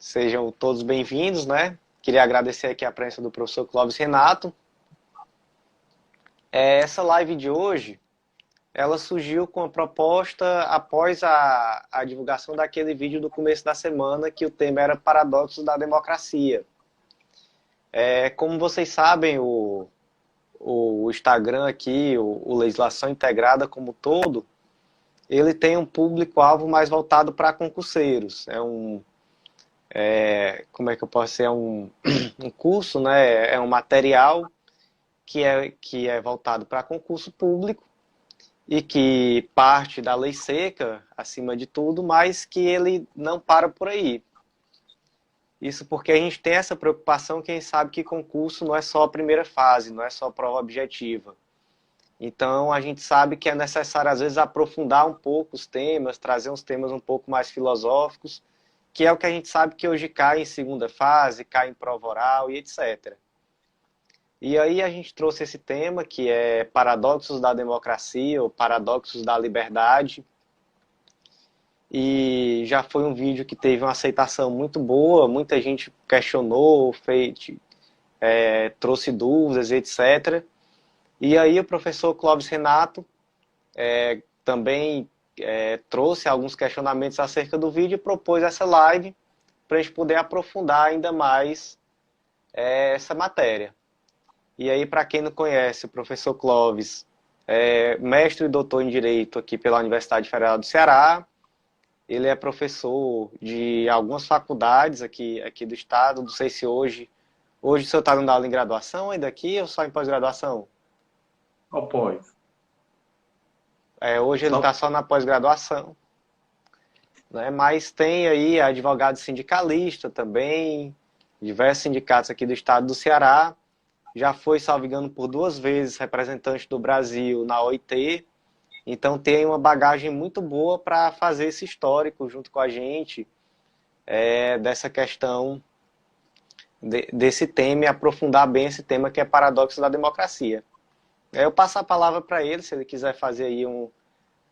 Sejam todos bem-vindos, né? Queria agradecer aqui a presença do professor Clóvis Renato. Essa live de hoje, ela surgiu com a proposta após a divulgação daquele vídeo do começo da semana, que o tema era Paradoxos da Democracia. Como vocês sabem, o Instagram aqui, o Legislação Integrada como um todo, ele tem um público-alvo mais voltado para concurseiros. Como é que eu posso dizer? Um curso, né? É um material que é voltado para concurso público e que parte da lei seca, acima de tudo, mas que ele não para por aí. Isso porque a gente tem essa preocupação, quem sabe que concurso não é só a primeira fase, não é só a prova objetiva. Então, a gente sabe que é necessário, às vezes, aprofundar um pouco os temas, trazer uns temas um pouco mais filosóficos, que é o que a gente sabe que hoje cai em segunda fase, cai em prova oral e etc. E aí a gente trouxe esse tema, que é Paradoxos da Democracia, ou Paradoxos da Liberdade, e já foi um vídeo que teve uma aceitação muito boa, muita gente questionou, trouxe dúvidas, etc. E aí o professor Clóvis Renato também trouxe alguns questionamentos acerca do vídeo e propôs essa live para a gente poder aprofundar ainda mais essa matéria. E aí, para quem não conhece, o professor Clóvis é mestre e doutor em Direito aqui pela Universidade Federal do Ceará. Ele é professor de algumas faculdades aqui do estado. Não sei se hoje o senhor está dando aula em graduação ainda aqui ou só em pós-graduação? Após. Hoje ele Só está só na pós-graduação, né? Mas tem aí advogado sindicalista também, diversos sindicatos aqui do estado do Ceará. Já foi, salvo engano, por 2 vezes representante do Brasil na OIT. Então tem uma bagagem muito boa para fazer esse histórico junto com a gente, dessa questão, desse tema e aprofundar bem esse tema que é paradoxo da democracia. Eu passo a palavra para ele, se ele quiser fazer aí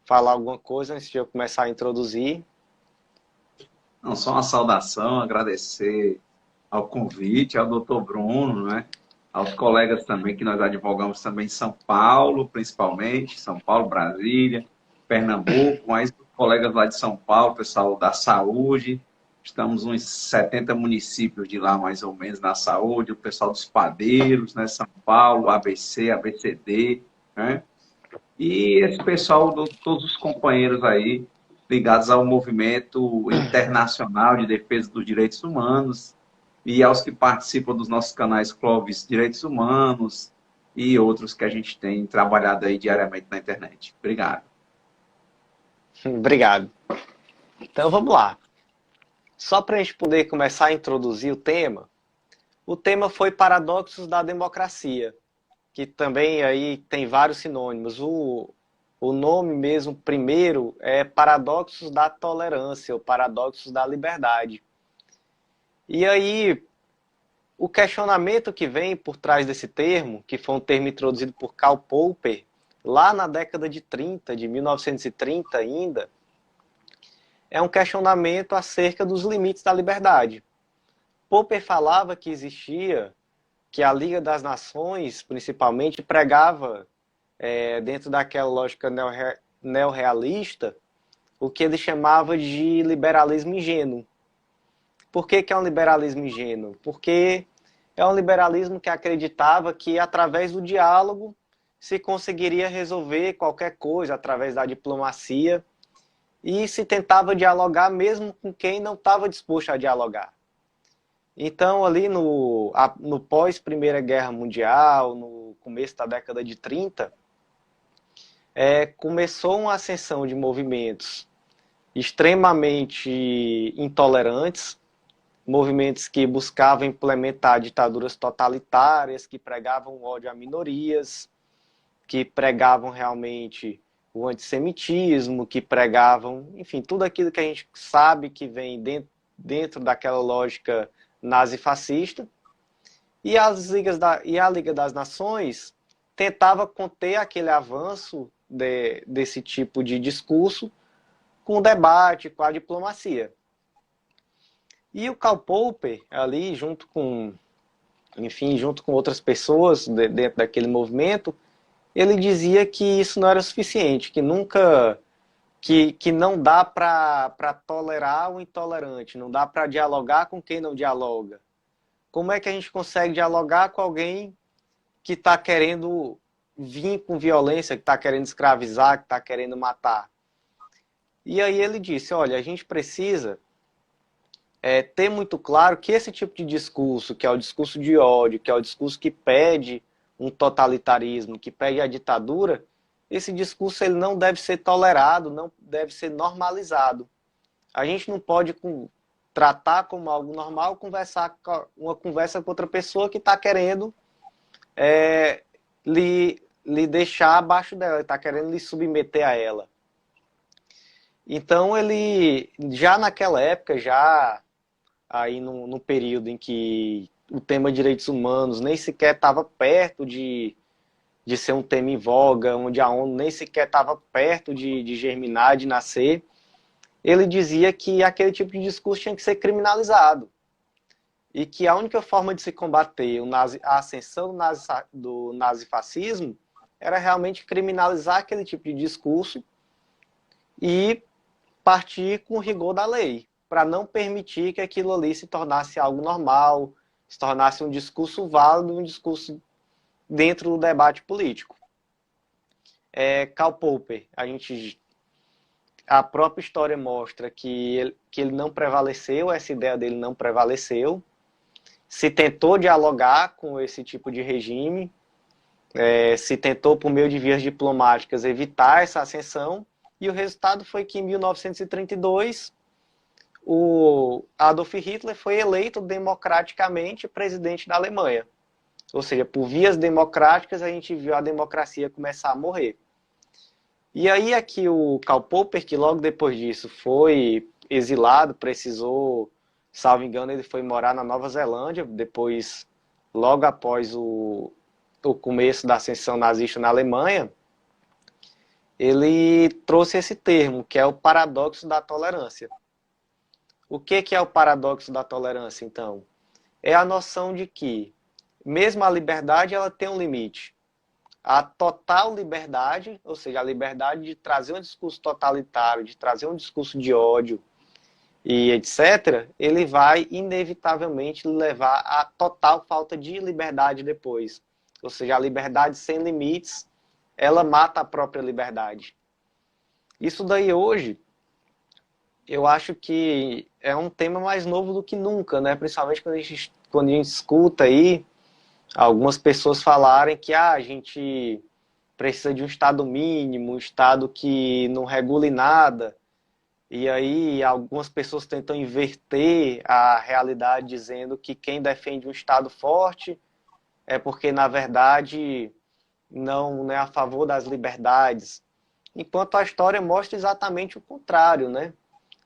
falar alguma coisa antes de eu começar a introduzir. não, só uma saudação, agradecer ao convite, ao doutor Bruno, né? Aos colegas também que nós advogamos também em São Paulo, principalmente, São Paulo, Brasília, Pernambuco, mas os colegas lá de São Paulo, pessoal da saúde, estamos uns 70 municípios de lá, mais ou menos, na saúde, o pessoal dos padeiros, né? São Paulo, ABC, ABCD, né? E esse pessoal, todos os companheiros aí, ligados ao movimento internacional de defesa dos direitos humanos, e aos que participam dos nossos canais Clóvis Direitos Humanos e outros que a gente tem trabalhado aí diariamente na internet. Obrigado. Obrigado. Então vamos lá. Só para a gente poder começar a introduzir o tema foi Paradoxos da Democracia, que também aí tem vários sinônimos. O nome mesmo primeiro é Paradoxos da Tolerância, ou Paradoxos da Liberdade. E aí, o questionamento que vem por trás desse termo, que foi um termo introduzido por Karl Popper, lá na década de 30, de 1930 ainda, é um questionamento acerca dos limites da liberdade. Popper falava que a Liga das Nações, principalmente, pregava, dentro daquela lógica neorrealista, o que ele chamava de liberalismo ingênuo. Por que é um liberalismo ingênuo? Porque é um liberalismo que acreditava que, através do diálogo, se conseguiria resolver qualquer coisa, através da diplomacia, e se tentava dialogar mesmo com quem não estava disposto a dialogar. Então, ali no pós-Primeira Guerra Mundial, no começo da década de 30, começou uma ascensão de movimentos extremamente intolerantes, movimentos que buscavam implementar ditaduras totalitárias, que pregavam ódio a minorias, que pregavam realmente o antissemitismo, que pregavam, enfim, tudo aquilo que a gente sabe que vem dentro daquela lógica nazifascista. E a Liga das Nações tentava conter aquele avanço desse tipo de discurso com o debate, com a diplomacia. E o Karl Popper, ali, junto com, enfim, junto com outras pessoas dentro daquele movimento, ele dizia que isso não era suficiente, que nunca, que não dá para tolerar o intolerante, não dá para dialogar com quem não dialoga. Como é que a gente consegue dialogar com alguém que está querendo vir com violência, que está querendo escravizar, que está querendo matar? E aí ele disse, olha, a gente precisa ter muito claro que esse tipo de discurso, que é o discurso de ódio, que é o discurso que pede um totalitarismo, que pede a ditadura, esse discurso ele não deve ser tolerado, não deve ser normalizado. A gente não pode tratar como algo normal, conversar uma conversa com outra pessoa que está querendo é, lhe deixar abaixo dela, está querendo lhe submeter a ela. Então ele, já naquela época, já aí no período em que o tema direitos humanos nem sequer estava perto de ser um tema em voga, onde a ONU nem sequer estava perto de germinar, de nascer, ele dizia que aquele tipo de discurso tinha que ser criminalizado. E que a única forma de se combater a ascensão do nazifascismo era realmente criminalizar aquele tipo de discurso e partir com o rigor da lei, para não permitir que aquilo ali se tornasse algo normal, se tornasse um discurso válido, um discurso dentro do debate político. Karl Popper, a própria história mostra que ele não prevaleceu, essa ideia dele não prevaleceu, se tentou dialogar com esse tipo de regime, se tentou, por meio de vias diplomáticas, evitar essa ascensão, e o resultado foi que, em 1932, o Adolf Hitler foi eleito democraticamente presidente da Alemanha. Ou seja, por vias democráticas, a gente viu a democracia começar a morrer. E aí aqui o Karl Popper, que logo depois disso foi exilado, precisou, salvo engano, ele foi morar na Nova Zelândia, depois, logo após o começo da ascensão nazista na Alemanha, ele trouxe esse termo, que é o paradoxo da tolerância. O que é o paradoxo da tolerância, então? É a noção de que, mesmo a liberdade, ela tem um limite. A total liberdade, ou seja, a liberdade de trazer um discurso totalitário, de trazer um discurso de ódio e etc., ele vai inevitavelmente levar à total falta de liberdade depois. Ou seja, a liberdade sem limites, ela mata a própria liberdade. Isso daí hoje, eu acho que é um tema mais novo do que nunca, né? Principalmente quando a gente escuta aí algumas pessoas falarem que a gente precisa de um Estado mínimo, um Estado que não regule nada. E aí algumas pessoas tentam inverter a realidade dizendo que quem defende um Estado forte é porque, na verdade, não é a favor das liberdades. Enquanto a história mostra exatamente o contrário, né?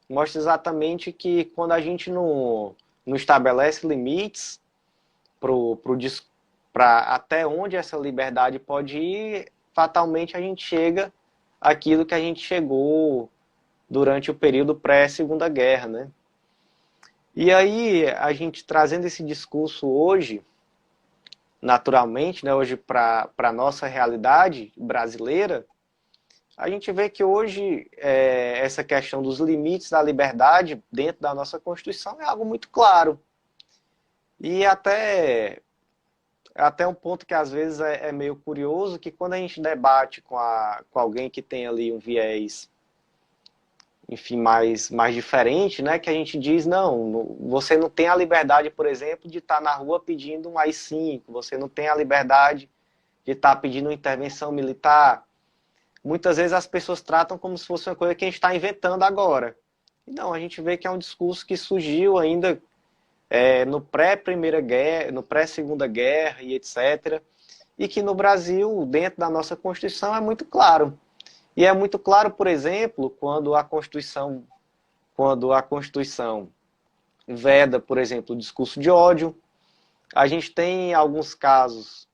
Mostra exatamente que quando a gente não estabelece limites para até onde essa liberdade pode ir, fatalmente a gente chega àquilo que a gente chegou durante o período pré-Segunda Guerra, né? E aí, a gente trazendo esse discurso hoje, naturalmente, né, hoje para a nossa realidade brasileira, a gente vê que hoje essa questão dos limites da liberdade dentro da nossa Constituição é algo muito claro. E até um ponto que às vezes é meio curioso, que quando a gente debate com alguém que tem ali um viés, enfim, mais diferente, né, que a gente diz, não, você não tem a liberdade, por exemplo, de estar na rua pedindo um AI-5, você não tem a liberdade de estar pedindo uma intervenção militar. Muitas vezes as pessoas tratam como se fosse uma coisa que a gente está inventando agora. E não, a gente vê que é um discurso que surgiu ainda no pré-Primeira Guerra, no pré-Segunda Guerra e etc. E que no Brasil, dentro da nossa Constituição, é muito claro. E é muito claro, por exemplo, quando a Constituição veda, por exemplo, o discurso de ódio. A gente tem alguns casos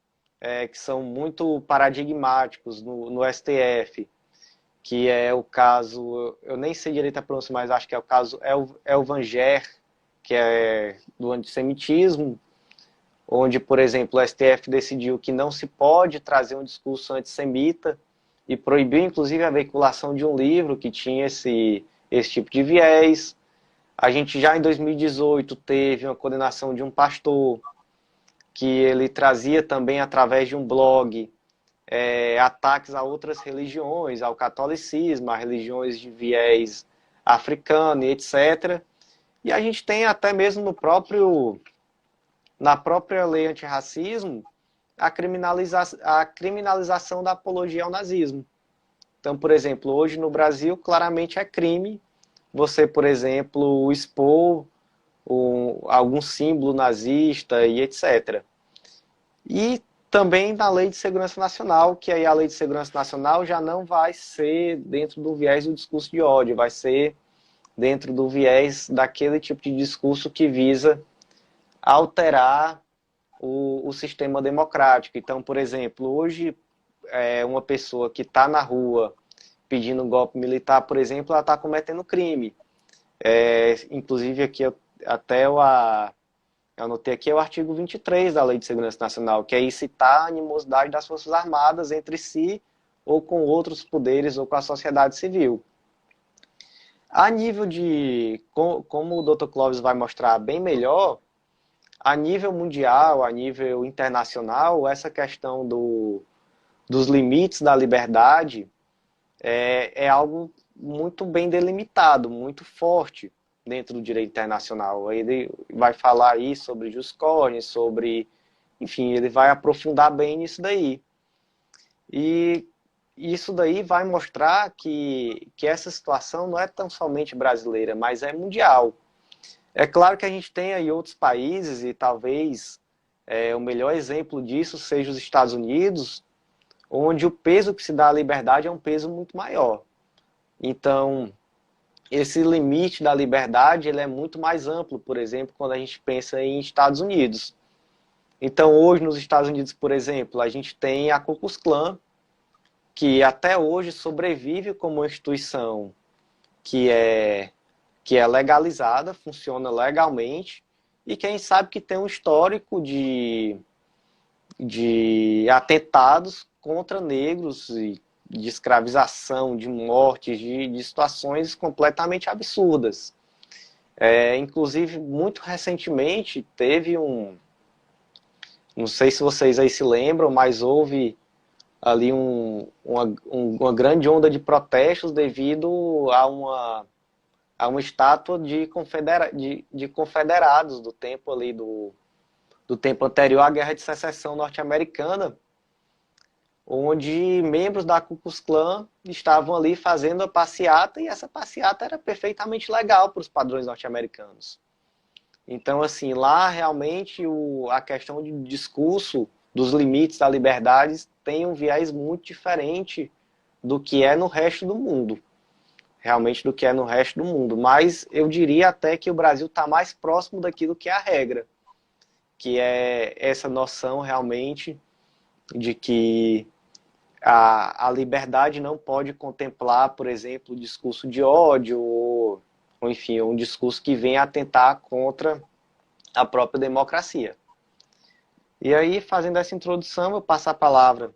que são muito paradigmáticos no STF, que é o caso, eu nem sei direito a pronúncia, mas acho que é o caso Elvanger, que é do antissemitismo, onde, por exemplo, o STF decidiu que não se pode trazer um discurso antissemita e proibiu, inclusive, a veiculação de um livro que tinha esse tipo de viés. A gente já em 2018 teve uma condenação de um pastor que ele trazia também, através de um blog, ataques a outras religiões, ao catolicismo, a religiões de viés africano e etc. E a gente tem até mesmo na própria lei antirracismo a criminalização da apologia ao nazismo. Então, por exemplo, hoje no Brasil claramente é crime você, por exemplo, expor algum símbolo nazista e etc. E também na Lei de Segurança Nacional, que aí a Lei de Segurança Nacional já não vai ser dentro do viés do discurso de ódio, vai ser dentro do viés daquele tipo de discurso que visa alterar o sistema democrático. Então, por exemplo, hoje uma pessoa que está na rua pedindo um golpe militar, por exemplo, ela está cometendo crime. Inclusive, aqui eu anotei aqui o artigo 23 da Lei de Segurança Nacional, que é incitar a animosidade das Forças Armadas entre si ou com outros poderes ou com a sociedade civil. A nível de, como o Dr. Clóvis vai mostrar bem melhor, a nível mundial, a nível internacional, essa questão dos limites da liberdade é algo muito bem delimitado, muito forte dentro do direito internacional. Ele vai falar aí sobre jus cogens, enfim, ele vai aprofundar bem nisso daí. E isso daí vai mostrar que essa situação não é tão somente brasileira, mas é mundial. É claro que a gente tem aí outros países, e talvez o melhor exemplo disso seja os Estados Unidos, onde o peso que se dá à liberdade é um peso muito maior. Então, esse limite da liberdade ele é muito mais amplo, por exemplo, quando a gente pensa em Estados Unidos. Então, hoje, nos Estados Unidos, por exemplo, a gente tem a Ku Klux Klan, que até hoje sobrevive como uma instituição que é legalizada, funciona legalmente, e quem sabe que tem um histórico de atentados contra negros, e de escravização, de mortes, de situações completamente absurdas. Inclusive, muito recentemente, teve não sei se vocês aí se lembram, mas houve ali uma grande onda de protestos devido a uma estátua de confederados do tempo ali do tempo anterior à Guerra de Secessão norte-americana, onde membros da Ku Klux Klan estavam ali fazendo a passeata, e essa passeata era perfeitamente legal para os padrões norte-americanos. Então, assim, lá realmente a questão de discurso dos limites da liberdade tem um viés muito diferente do que é no resto do mundo. Realmente do que é no resto do mundo. Mas eu diria até que o Brasil está mais próximo daquilo que é a regra, que é essa noção realmente de que a liberdade não pode contemplar, por exemplo, o discurso de ódio ou enfim, um discurso que venha atentar contra a própria democracia. E aí, fazendo essa introdução, eu passo a palavra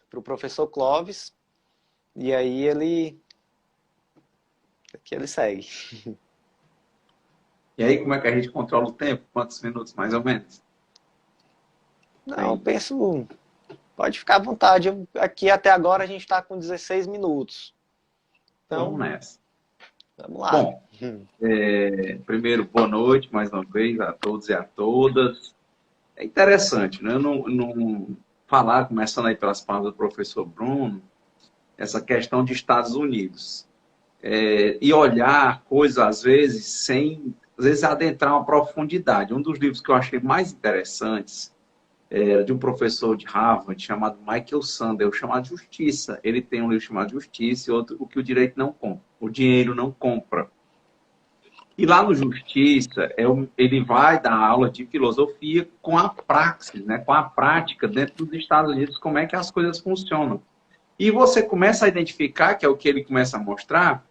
para o professor Clóvis, e aí ele segue. E aí, como é que a gente controla o tempo? Quantos minutos, mais ou menos? Não, eu penso... Pode ficar à vontade. Aqui até agora a gente está com 16 minutos. Então, vamos nessa. Vamos lá. Bom, primeiro, boa noite mais uma vez a todos e a todas. É interessante, né? Eu não falar, começando aí pelas palavras do professor Bruno, essa questão de Estados Unidos. E olhar coisas, às vezes, às vezes, adentrar uma profundidade. Um dos livros que eu achei mais interessantes era de um professor de Harvard chamado Michael Sandel, chamado Justiça. Ele tem um livro chamado Justiça e outro, O que o direito não compra, o dinheiro não compra. E lá no Justiça, ele vai dar aula de filosofia com a praxis, né, com a prática dentro dos Estados Unidos, como é que as coisas funcionam. E você começa a identificar, que é o que ele começa a mostrar,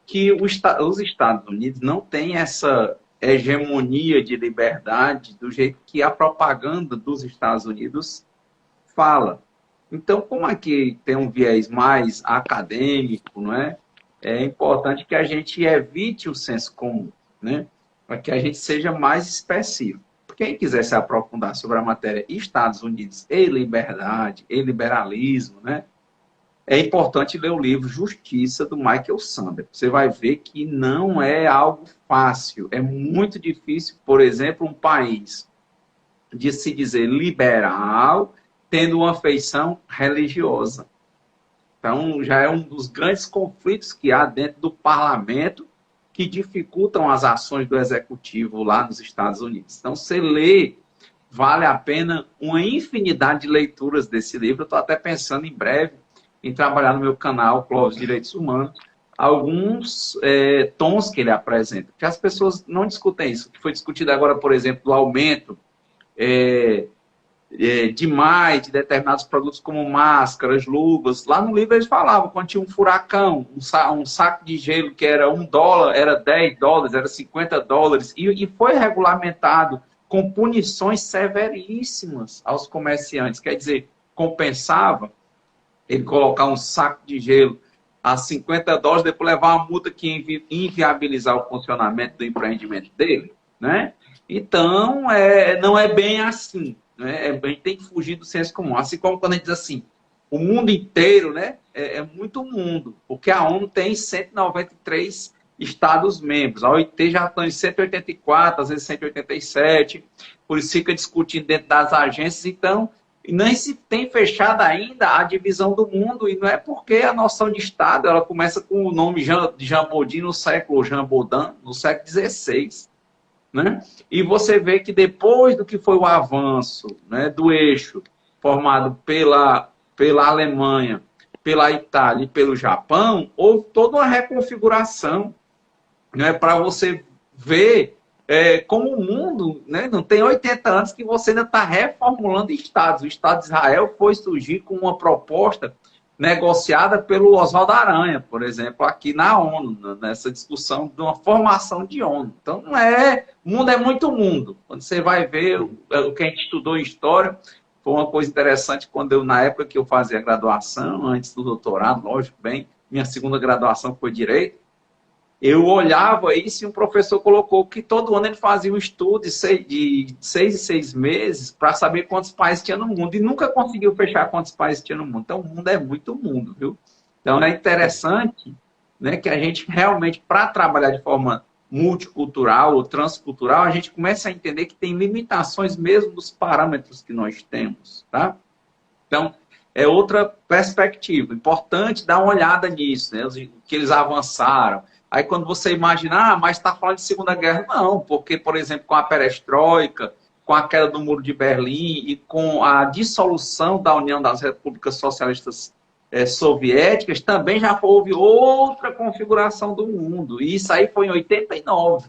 que os Estados Unidos não tem essa hegemonia de liberdade do jeito que a propaganda dos Estados Unidos fala. Então, como aqui tem um viés mais acadêmico, não é? É importante que a gente evite o senso comum, né? Para que a gente seja mais específico. Quem quiser se aprofundar sobre a matéria Estados Unidos e liberdade, e liberalismo, né? É importante ler o livro Justiça, do Michael Sandel. Você vai ver que não é algo fácil. É muito difícil, por exemplo, um país de se dizer liberal tendo uma feição religiosa. Então, já é um dos grandes conflitos que há dentro do parlamento que dificultam as ações do executivo lá nos Estados Unidos. Então, você lê, vale a pena uma infinidade de leituras desse livro. Eu estou até pensando em breve em trabalhar no meu canal, Clóvis Direitos Humanos, alguns tons que ele apresenta. Porque as pessoas não discutem isso. O que foi discutido agora, por exemplo, do aumento demais de determinados produtos como máscaras, luvas. Lá no livro eles falavam, quando tinha um furacão, um saco de gelo que era $1, era $10, era $50, e foi regulamentado com punições severíssimas aos comerciantes. Quer dizer, compensava ele colocar um saco de gelo a $50, depois levar uma multa que inviabilizar o funcionamento do empreendimento dele, né? Então, não é bem assim. Né? A gente tem que fugir do senso comum. Assim como quando a gente diz assim, o mundo inteiro, né? É muito mundo, porque a ONU tem 193 Estados-membros. A OIT já está em 184, às vezes 187, por isso fica discutindo dentro das agências. Então, nem se tem fechado ainda a divisão do mundo, e não é porque a noção de Estado ela começa com o nome de Jean Baudin no século XVI. Né? E você vê que depois do que foi o avanço, né, do eixo formado pela Alemanha, pela Itália e pelo Japão, houve toda uma reconfiguração, né, para você ver como o mundo, né, não tem 80 anos que você ainda está reformulando estados. O Estado de Israel foi surgir com uma proposta negociada pelo Oswaldo Aranha, por exemplo, aqui na ONU, nessa discussão de uma formação de ONU. Então, o mundo é muito mundo. Quando você vai ver o que a gente estudou em história, foi uma coisa interessante quando na época que eu fazia a graduação, antes do doutorado, lógico, minha segunda graduação foi Direito, eu olhava isso e um professor colocou que todo ano ele fazia um estudo de 6 em 6 meses para saber quantos países tinha no mundo. E nunca conseguiu fechar quantos países tinha no mundo. Então, o mundo é muito mundo, viu? Então, é interessante, né, que a gente realmente, para trabalhar de forma multicultural ou transcultural, a gente começa a entender que tem limitações mesmo dos parâmetros que nós temos, tá? Então, é outra perspectiva. Importante dar uma olhada nisso, né? O que eles avançaram. Aí quando você imagina, mas está falando de Segunda Guerra, não, porque, por exemplo, com a perestroika, com a queda do Muro de Berlim e com a dissolução da União das Repúblicas Socialistas Soviéticas, também já houve outra configuração do mundo. E isso aí foi em 89.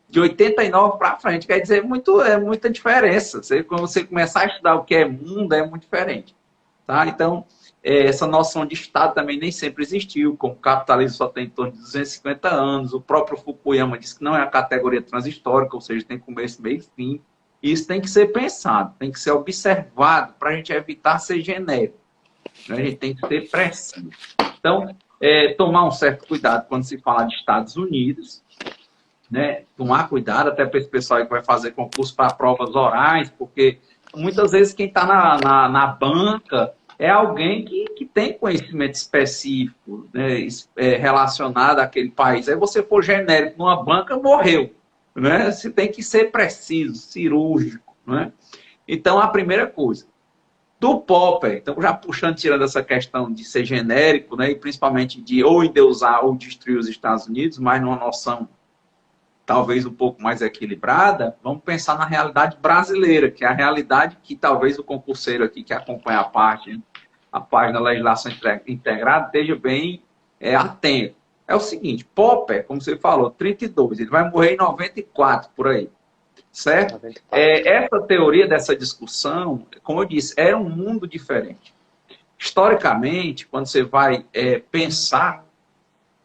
De 89 para frente, quer dizer, muita diferença. Quando você começar a estudar o que é mundo, é muito diferente. Tá? Então, essa noção de Estado também nem sempre existiu, como o capitalismo só tem em torno de 250 anos, o próprio Fukuyama disse que não é a categoria transhistórica, ou seja, tem começo, meio e fim. Isso tem que ser pensado, tem que ser observado para a gente evitar ser genérico. A gente tem que ser preciso. Então, tomar um certo cuidado quando se fala de Estados Unidos, né? Tomar cuidado até para esse pessoal que vai fazer concurso para provas orais, porque muitas vezes quem está na banca é alguém que tem conhecimento específico, né, relacionado àquele país. Aí você for genérico numa banca, morreu. Né? Você tem que ser preciso, cirúrgico. Né? Então, a primeira coisa. Do Popper, então já tirando essa questão de ser genérico, né, e principalmente de ou endeusar ou destruir os Estados Unidos, mas numa noção talvez um pouco mais equilibrada, vamos pensar na realidade brasileira, que é a realidade que talvez o concurseiro aqui que acompanha a página Legislação Integrada esteja bem atento. É o seguinte, Popper, como você falou, 32, ele vai morrer em 94, por aí. Certo? 94. Essa teoria dessa discussão, como eu disse, era um mundo diferente. Historicamente, quando você vai pensar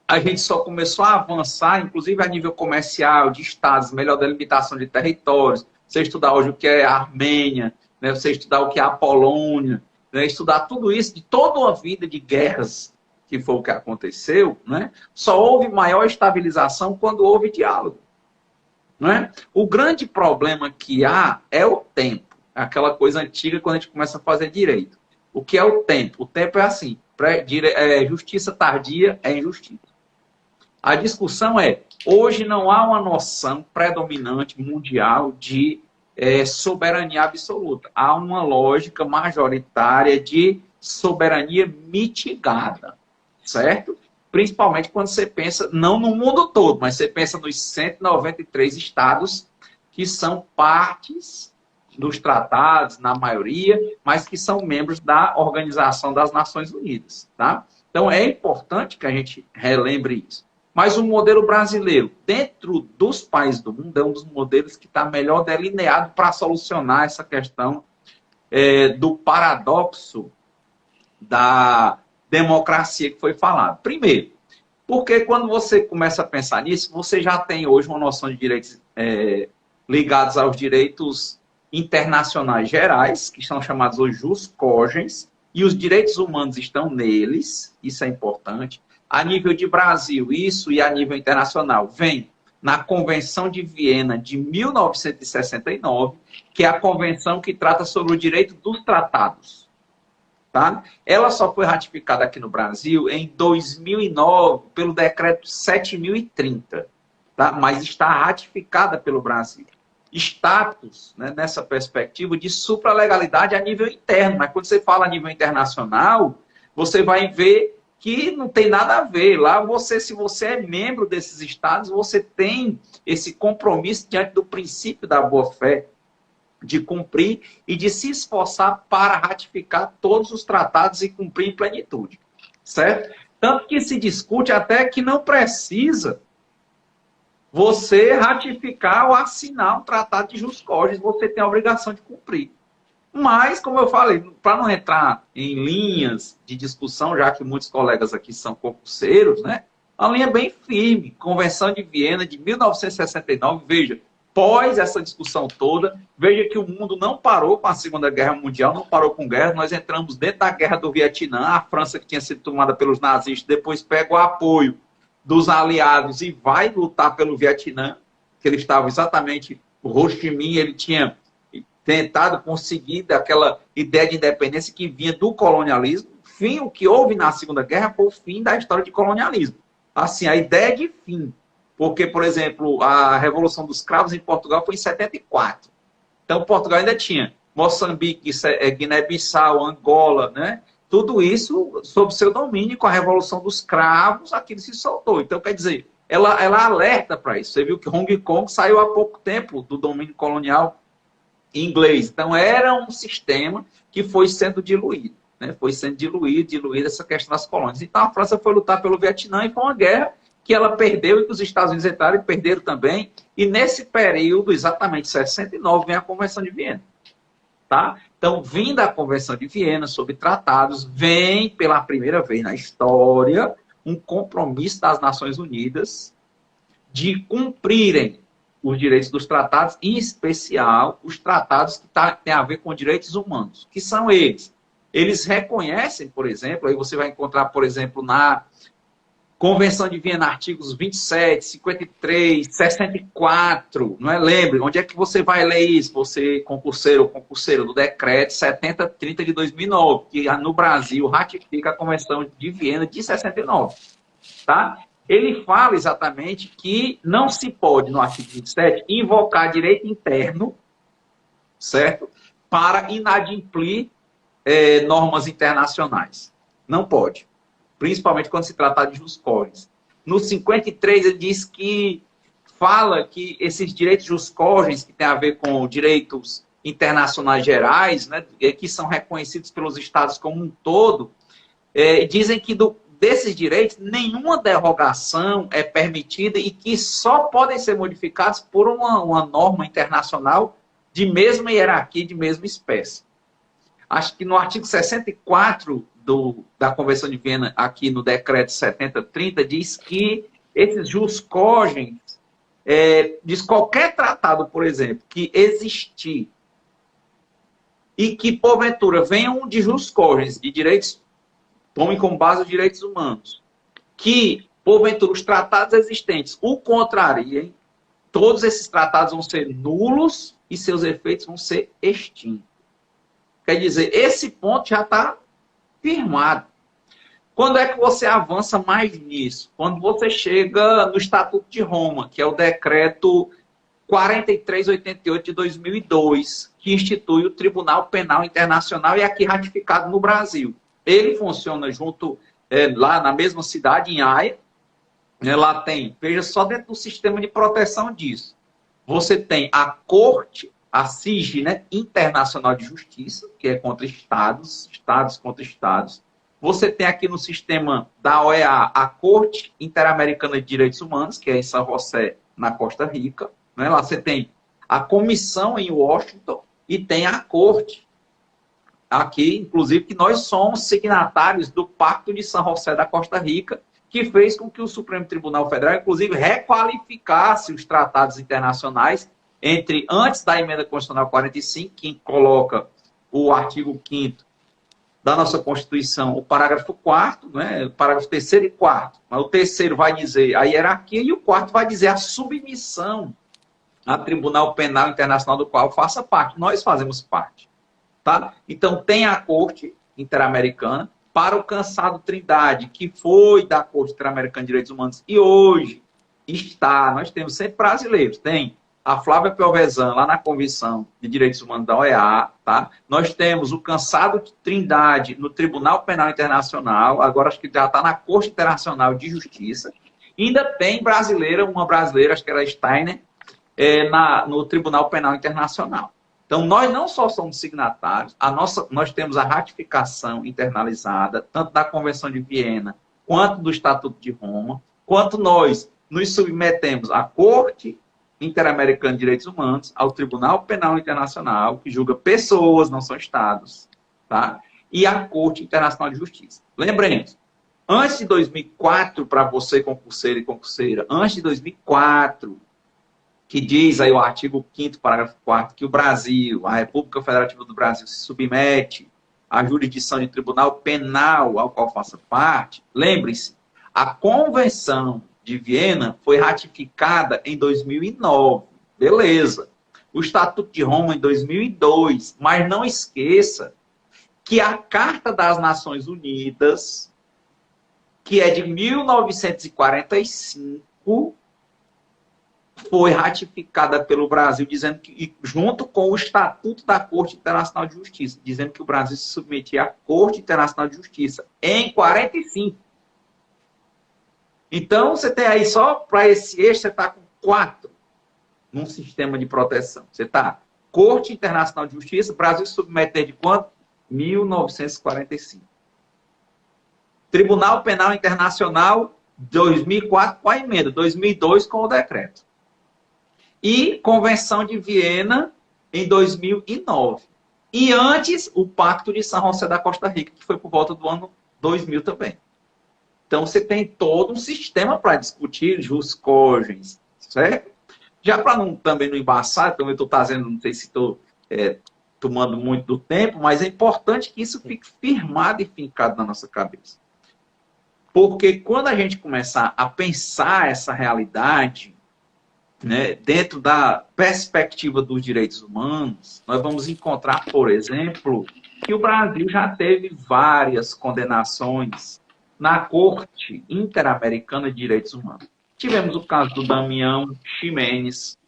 a gente só começou a avançar, inclusive a nível comercial, de estados, melhor delimitação de territórios. Você estudar hoje o que é a Armênia, né? Você estudar o que é a Polônia, né? Estudar tudo isso, de toda uma vida de guerras, que foi o que aconteceu, né? Só houve maior estabilização quando houve diálogo. Né? O grande problema que há é o tempo. Aquela coisa antiga quando a gente começa a fazer direito. O que é o tempo? O tempo é assim, justiça tardia é injustiça. A discussão é, hoje não há uma noção predominante mundial de soberania absoluta. Há uma lógica majoritária de soberania mitigada, certo? Principalmente quando você pensa, não no mundo todo, mas você pensa nos 193 estados que são partes dos tratados, na maioria, mas que são membros da Organização das Nações Unidas. Tá? Então, é importante que a gente relembre isso. Mas o modelo brasileiro, dentro dos países do mundo, é um dos modelos que está melhor delineado para solucionar essa questão do paradoxo da democracia que foi falado. Primeiro, porque quando você começa a pensar nisso, você já tem hoje uma noção de direitos ligados aos direitos internacionais gerais, que são chamados os jus cogens, e os direitos humanos estão neles, isso é importante. A nível de Brasil, isso e a nível internacional, vem na Convenção de Viena de 1969, que é a convenção que trata sobre o direito dos tratados. Tá? Ela só foi ratificada aqui no Brasil em 2009 pelo decreto 7.030, tá? Mas está ratificada pelo Brasil. Status, né, nessa perspectiva de supralegalidade a nível interno, mas quando você fala a nível internacional, você vai ver que não tem nada a ver. Lá, se você é membro desses estados, você tem esse compromisso diante do princípio da boa-fé, de cumprir e de se esforçar para ratificar todos os tratados e cumprir em plenitude. Certo? Tanto que se discute até que não precisa você ratificar ou assinar um tratado de jus cogens, você tem a obrigação de cumprir. Mas, como eu falei, para não entrar em linhas de discussão, já que muitos colegas aqui são concurseiros, né? Uma linha bem firme, Convenção de Viena de 1969, veja, pós essa discussão toda, veja que o mundo não parou com a Segunda Guerra Mundial, não parou com guerra, nós entramos dentro da Guerra do Vietnã, a França que tinha sido tomada pelos nazistas, depois pega o apoio dos aliados e vai lutar pelo Vietnã, que ele estava exatamente, o Ho Chi Minh, ele tinha tentado conseguir daquela ideia de independência que vinha do colonialismo. Fim, o que houve na Segunda Guerra foi o fim da história de colonialismo. Assim, a ideia de fim. Porque, por exemplo, a Revolução dos Cravos em Portugal foi em 74. Então, Portugal ainda tinha Moçambique, Guiné-Bissau, Angola, né? Tudo isso sob seu domínio, com a Revolução dos Cravos, aquilo se soltou. Então, quer dizer, ela alerta para isso. Você viu que Hong Kong saiu há pouco tempo do domínio colonial inglês. Então, era um sistema que foi sendo diluído. Né? Foi sendo diluído essa questão das colônias. Então, a França foi lutar pelo Vietnã e foi uma guerra que ela perdeu e que os Estados Unidos entraram e perderam também. E nesse período, exatamente 69, vem a Convenção de Viena. Tá? Então, vindo a Convenção de Viena sobre tratados, vem pela primeira vez na história um compromisso das Nações Unidas de cumprirem os direitos dos tratados, em especial os tratados que têm a ver com direitos humanos, que são eles. Eles reconhecem, por exemplo, aí você vai encontrar, por exemplo, na Convenção de Viena, artigos 27, 53, 64, não é? Lembre, onde é que você vai ler isso? Você, concurseiro ou concurseiro, do decreto 7030 de 2009, que no Brasil ratifica a Convenção de Viena de 69, tá? Ele fala exatamente que não se pode, no artigo 27, invocar direito interno, certo? Para inadimplir normas internacionais. Não pode. Principalmente quando se trata de jus cogens. No 53, ele diz que fala que esses direitos jus cogens, que tem a ver com direitos internacionais gerais, né, que são reconhecidos pelos estados como um todo, dizem que desses direitos, nenhuma derrogação é permitida e que só podem ser modificados por uma norma internacional de mesma hierarquia, de mesma espécie. Acho que no artigo 64 da Convenção de Viena, aqui no decreto 7030, diz que esses jus cogens, diz qualquer tratado, por exemplo, que existir e que, porventura, venham de jus cogens, de direitos, tomem como base os direitos humanos, que, porventura, os tratados existentes o contrariem, todos esses tratados vão ser nulos e seus efeitos vão ser extintos. Quer dizer, esse ponto já está firmado. Quando é que você avança mais nisso? Quando você chega no Estatuto de Roma, que é o decreto 4388 de 2002, que institui o Tribunal Penal Internacional e é aqui ratificado no Brasil. Ele funciona junto, lá na mesma cidade, em Haia. Lá tem, veja só dentro do sistema de proteção disso. Você tem a Corte, a CIG, né, Internacional de Justiça, que é contra estados, estados contra estados. Você tem aqui no sistema da OEA a Corte Interamericana de Direitos Humanos, que é em São José, na Costa Rica. Né? Lá você tem a Comissão em Washington e tem a Corte. Aqui, inclusive, que nós somos signatários do Pacto de São José da Costa Rica, que fez com que o Supremo Tribunal Federal, inclusive, requalificasse os tratados internacionais antes da emenda constitucional 45, que coloca o artigo 5º da nossa Constituição, o parágrafo 4º, né, o parágrafo 3º e 4º. Mas o 3º vai dizer a hierarquia e o 4º vai dizer a submissão ao Tribunal Penal Internacional do qual faça parte. Nós fazemos parte. Tá? Então, tem a Corte Interamericana para o cansado Trindade, que foi da Corte Interamericana de Direitos Humanos e hoje está, nós temos sempre brasileiros, tem a Flávia Pelvezan, lá na Comissão de Direitos Humanos da OEA, tá? Nós temos o cansado Trindade no Tribunal Penal Internacional, agora acho que já está na Corte Internacional de Justiça. E ainda tem uma brasileira, acho que era Steiner, no Tribunal Penal Internacional. Então, nós não só somos signatários, nós temos a ratificação internalizada, tanto da Convenção de Viena, quanto do Estatuto de Roma, quanto nós nos submetemos à Corte Interamericana de Direitos Humanos, ao Tribunal Penal Internacional, que julga pessoas, não são estados, tá? E à Corte Internacional de Justiça. Lembremos, antes de 2004, para você, concurseiro e concurseira, antes de 2004, que diz aí o artigo 5º, parágrafo 4º, que o Brasil, a República Federativa do Brasil, se submete à jurisdição de tribunal penal ao qual faça parte, lembre-se, a Convenção de Viena foi ratificada em 2009, beleza. O Estatuto de Roma em 2002, mas não esqueça que a Carta das Nações Unidas, que é de 1945, foi ratificada pelo Brasil, dizendo que, junto com o Estatuto da Corte Internacional de Justiça, dizendo que o Brasil se submetia à Corte Internacional de Justiça em 45. Então, você tem aí só para esse eixo, você está com 4 num sistema de proteção. Você está Corte Internacional de Justiça, Brasil se submeter de quanto? 1945. Tribunal Penal Internacional, 2004 com a emenda, 2002 com o decreto. E Convenção de Viena em 2009. E antes, o Pacto de São José da Costa Rica, que foi por volta do ano 2000 também. Então, você tem todo um sistema para discutir jus cogens, certo? Já para também não embaçar, também estou trazendo, não sei se estou tomando muito do tempo, mas é importante que isso fique firmado e fincado na nossa cabeça. Porque quando a gente começar a pensar essa realidade, né, dentro da perspectiva dos direitos humanos, nós vamos encontrar, por exemplo, que o Brasil já teve várias condenações na Corte Interamericana de Direitos Humanos. Tivemos o caso do Damião Ximenes,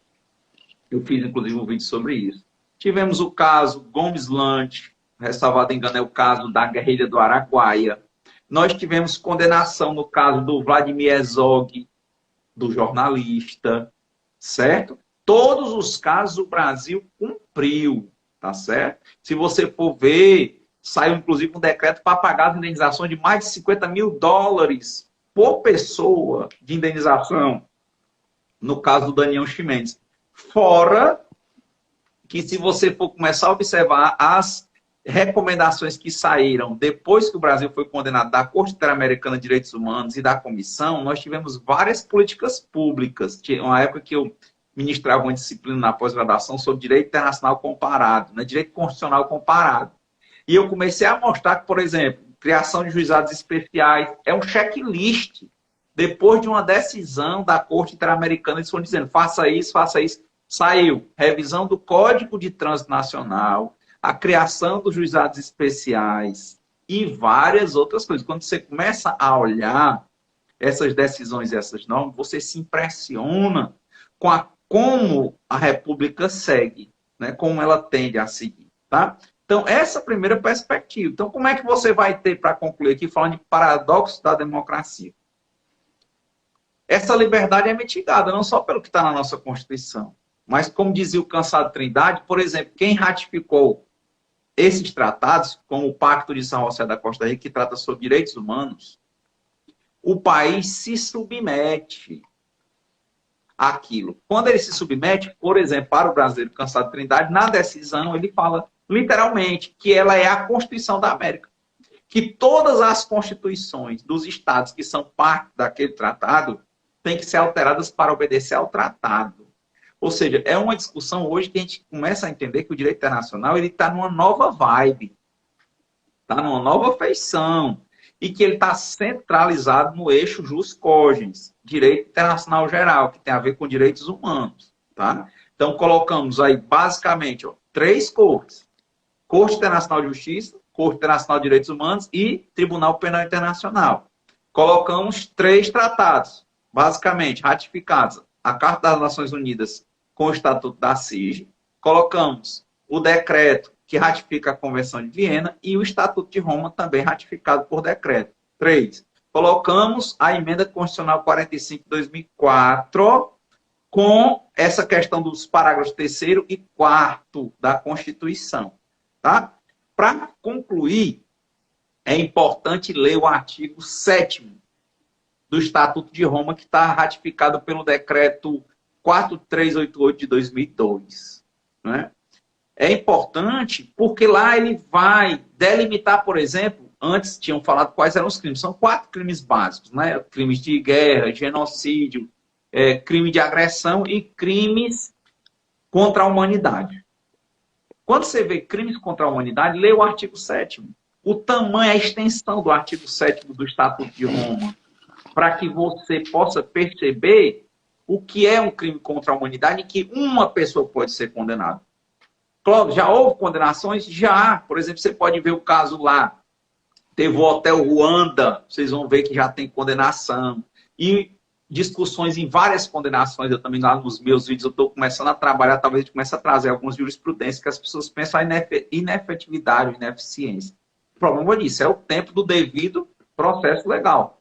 eu fiz inclusive um vídeo sobre isso. Tivemos o caso Gomes Lange, ressalvado engano é o caso da guerrilha do Araguaia. Nós tivemos condenação no caso do Vladimir Herzog, do jornalista, certo? Todos os casos o Brasil cumpriu, tá certo? Se você for ver, saiu inclusive um decreto para pagar as indenizações de mais de $50 mil por pessoa de indenização, no caso do Damião Ximenes. Fora que se você for começar a observar as recomendações que saíram depois que o Brasil foi condenado da Corte Interamericana de Direitos Humanos e da Comissão, nós tivemos várias políticas públicas. Tinha uma época que eu ministrava uma disciplina na pós-graduação sobre direito internacional comparado, né, direito constitucional comparado. E eu comecei a mostrar que, por exemplo, criação de juizados especiais é um checklist. Depois de uma decisão da Corte Interamericana, eles foram dizendo, faça isso, faça isso. Saiu revisão do Código de Trânsito Nacional, a criação dos juizados especiais e várias outras coisas. Quando você começa a olhar essas decisões e essas normas, você se impressiona com como a República segue, né? Como ela tende a seguir. Tá? Então, essa é a primeira perspectiva. Então, como é que você vai ter, para concluir aqui, falando de paradoxo da democracia? Essa liberdade é mitigada, não só pelo que está na nossa Constituição, mas, como dizia o Cansado Trindade, por exemplo, quem ratificou esses tratados, como o Pacto de São José da Costa Rica, que trata sobre direitos humanos, o país se submete àquilo. Quando ele se submete, por exemplo, para o brasileiro Cansado Trindade, na decisão ele fala literalmente que ela é a Constituição da América. Que todas as constituições dos estados que são parte daquele tratado têm que ser alteradas para obedecer ao tratado. Ou seja, é uma discussão hoje que a gente começa a entender que o direito internacional está numa nova vibe, está numa nova feição, e que ele está centralizado no eixo jus cogens, direito internacional geral, que tem a ver com direitos humanos. Tá? Então, colocamos aí, basicamente, 3 cortes. Corte Internacional de Justiça, Corte Internacional de Direitos Humanos e Tribunal Penal Internacional. Colocamos 3 tratados, basicamente, ratificados. A Carta das Nações Unidas com o Estatuto da CIG, colocamos o decreto que ratifica a Convenção de Viena e o Estatuto de Roma também ratificado por decreto. 3. Colocamos a Emenda Constitucional 45 de 2004 com essa questão dos parágrafos 3º e 4º da Constituição. Tá? Para concluir, é importante ler o artigo 7º do Estatuto de Roma, que está ratificado pelo decreto 4388 de 2002. Né? É importante porque lá ele vai delimitar, por exemplo, antes tinham falado quais eram os crimes. São 4 crimes básicos, né? Crimes de guerra, genocídio, crime de agressão e crimes contra a humanidade. Quando você vê crimes contra a humanidade, lê o artigo 7º. O tamanho, a extensão do artigo 7º do Estatuto de Roma, para que você possa perceber o que é um crime contra a humanidade e que uma pessoa pode ser condenada. Claro, já houve condenações? Já. Por exemplo, você pode ver o caso lá. Teve o Hotel Ruanda, vocês vão ver que já tem condenação. E discussões em várias condenações, eu também lá nos meus vídeos, eu estou começando a trabalhar, talvez a gente comece a trazer algumas jurisprudências que as pessoas pensam a inefetividade, ineficiência. O problema disso é o tempo do devido processo legal.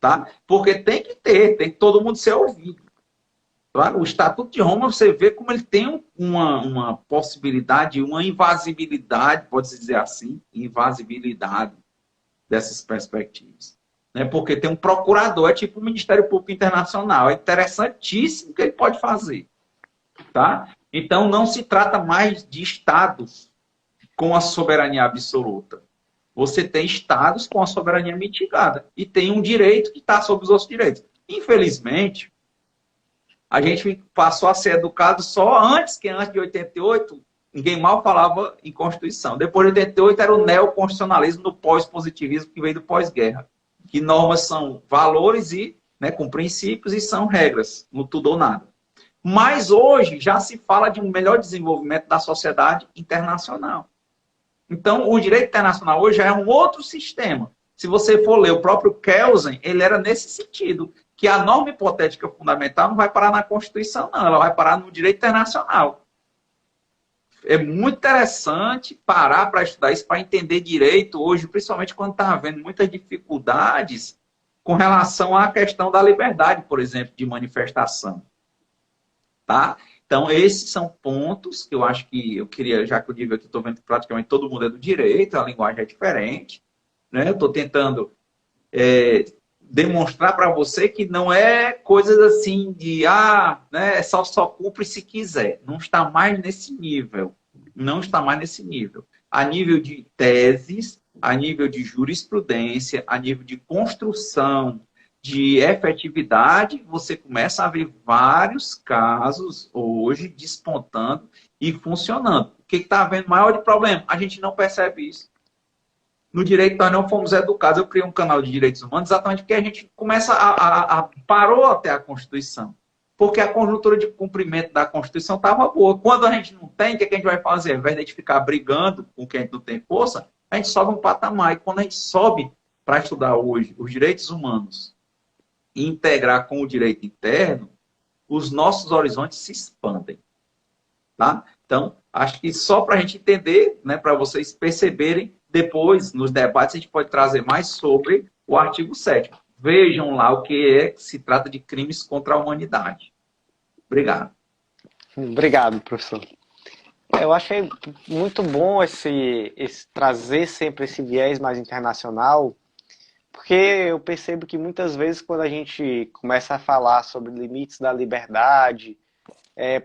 Tá? Porque tem que todo mundo ser ouvido. Tá? O Estatuto de Roma, você vê como ele tem uma possibilidade, uma invasibilidade, pode-se dizer assim, invasibilidade dessas perspectivas. Né? Porque tem um procurador, é tipo o Ministério Público Internacional, é interessantíssimo o que ele pode fazer. Tá? Então, não se trata mais de estados com a soberania absoluta. Você tem estados com a soberania mitigada e tem um direito que está sobre os outros direitos. Infelizmente, a gente passou a ser educado só antes de 88, ninguém mal falava em Constituição. Depois de 88 era o neoconstitucionalismo do pós-positivismo que veio do pós-guerra. Que normas são valores e, né, com princípios e são regras, no tudo ou nada. Mas hoje já se fala de um melhor desenvolvimento da sociedade internacional. Então, o direito internacional hoje já é um outro sistema. Se você for ler o próprio Kelsen, ele era nesse sentido, que a norma hipotética fundamental não vai parar na Constituição, não. Ela vai parar no direito internacional. É muito interessante parar para estudar isso, para entender direito hoje, principalmente quando está havendo muitas dificuldades com relação à questão da liberdade, por exemplo, de manifestação. Tá? Então, esses são pontos que eu acho que eu queria, já que eu digo aqui, estou vendo que praticamente todo mundo é do direito, a linguagem é diferente. Né? Eu estou tentando demonstrar para você que não é coisas assim de, né, só cumpre se quiser. Não está mais nesse nível. Não está mais nesse nível. a nível de teses, a nível de jurisprudência, a nível de construção, de efetividade, você começa a ver vários casos hoje despontando e funcionando. O que está havendo maior de problema? A gente não percebe isso. No direito, nós não fomos educados. Eu criei um canal de direitos humanos exatamente porque a gente começa parou até a Constituição. Porque a conjuntura de cumprimento da Constituição estava boa. Quando a gente não tem, o que a gente vai fazer? Ao invés de a gente ficar brigando com quem não tem força, a gente sobe um patamar. E quando a gente sobe para estudar hoje os direitos humanos e integrar com o direito interno, os nossos horizontes se expandem. Tá? Então, acho que só para a gente entender, né, para vocês perceberem, depois, nos debates, a gente pode trazer mais sobre o artigo 7º. Vejam lá o que se trata de crimes contra a humanidade. Obrigado. Obrigado, professor. Eu achei muito bom esse trazer sempre esse viés mais internacional, porque eu percebo que muitas vezes quando a gente começa a falar sobre limites da liberdade,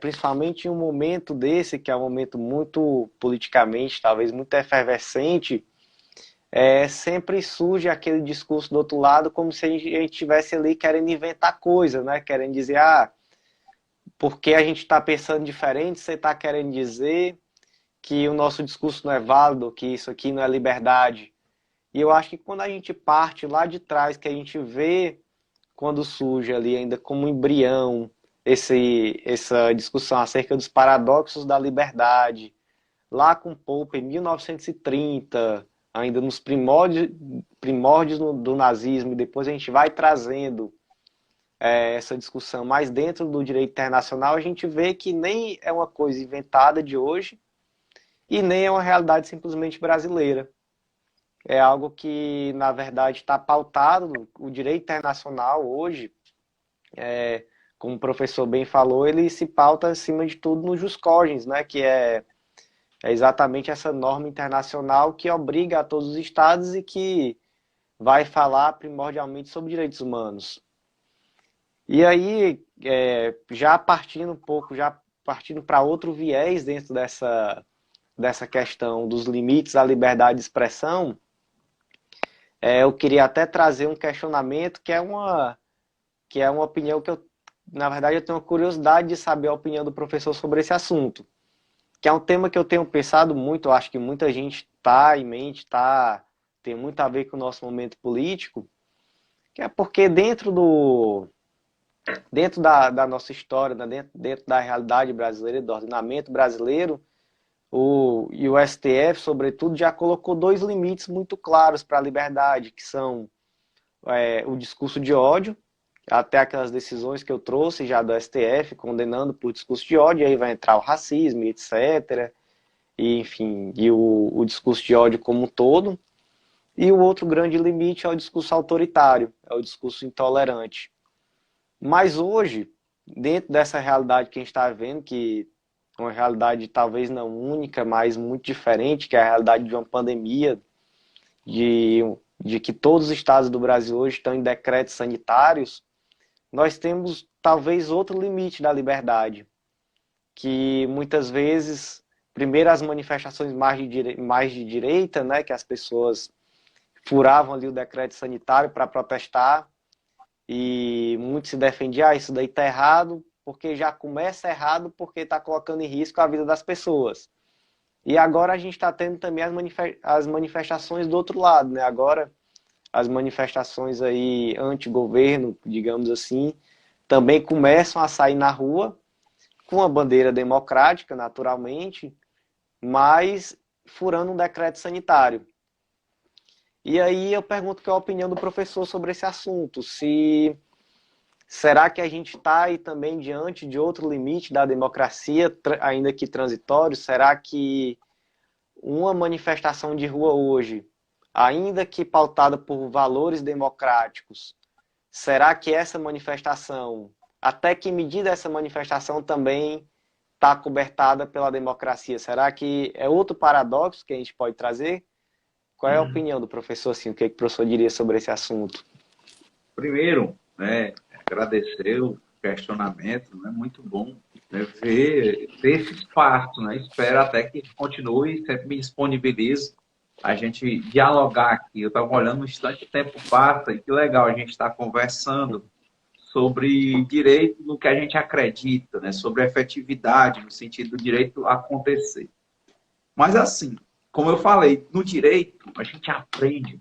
principalmente em um momento desse, que é um momento muito politicamente, talvez muito efervescente, sempre surge aquele discurso do outro lado como se a gente estivesse ali querendo inventar coisa, né? Querendo dizer, porque a gente está pensando diferente, você está querendo dizer que o nosso discurso não é válido, que isso aqui não é liberdade. E eu acho que quando a gente parte lá de trás, que a gente vê quando surge ali ainda como embrião essa discussão acerca dos paradoxos da liberdade, lá com Popper em 1930, ainda nos primórdios do nazismo, e depois a gente vai trazendo essa discussão mais dentro do direito internacional, a gente vê que nem é uma coisa inventada de hoje e nem é uma realidade simplesmente brasileira. É algo que, na verdade, está pautado. O direito internacional hoje, como o professor bem falou, ele se pauta, acima de tudo, no jus cogens, né? Que é exatamente essa norma internacional que obriga a todos os estados e que vai falar primordialmente sobre direitos humanos. E aí, já partindo um pouco, já partindo para outro viés dentro dessa questão dos limites à liberdade de expressão, eu queria até trazer um questionamento que é uma opinião que na verdade, eu tenho uma curiosidade de saber a opinião do professor sobre esse assunto, que é um tema que eu tenho pensado muito, eu acho que muita gente está em mente, tem muito a ver com o nosso momento político, que é porque dentro da nossa história, né, dentro da realidade brasileira, do ordenamento brasileiro, o STF, sobretudo, já colocou dois limites muito claros para a liberdade, que são o discurso de ódio, até aquelas decisões que eu trouxe já do STF, condenando por discurso de ódio, e aí vai entrar o racismo, etc., e, enfim, e o discurso de ódio como um todo. E o outro grande limite é o discurso autoritário, é o discurso intolerante. Mas hoje, dentro dessa realidade que a gente está vendo, que é uma realidade talvez não única, mas muito diferente, que é a realidade de uma pandemia, de que todos os estados do Brasil hoje estão em decretos sanitários, nós temos talvez outro limite da liberdade, que muitas vezes, primeiro as manifestações mais de direita, né, que as pessoas furavam ali o decreto sanitário para protestar, e muitos se defendiam, isso daí está errado, porque já começa errado, porque está colocando em risco a vida das pessoas. E agora a gente está tendo também as manifestações do outro lado, né? Agora as manifestações aí anti-governo, digamos assim, também começam a sair na rua, com a bandeira democrática, naturalmente, mas furando um decreto sanitário. E aí eu pergunto qual é a opinião do professor sobre esse assunto. Será que a gente está aí também diante de outro limite da democracia, ainda que transitório? Será que uma manifestação de rua hoje, ainda que pautada por valores democráticos, será que essa manifestação, até que medida essa manifestação também está cobertada pela democracia? Será que é outro paradoxo que a gente pode trazer? Qual é a opinião do professor, assim, o que o professor diria sobre esse assunto? Primeiro, né, agradecer o questionamento, né, muito bom. né, ver esse espaço, né? Espero até que continue, sempre me disponibilizo a gente dialogar aqui. Eu estava olhando no instante, o tempo passa, e que legal a gente estar conversando sobre direito no que a gente acredita, né? Sobre efetividade, no sentido do direito acontecer. Mas assim, como eu falei, no direito a gente aprende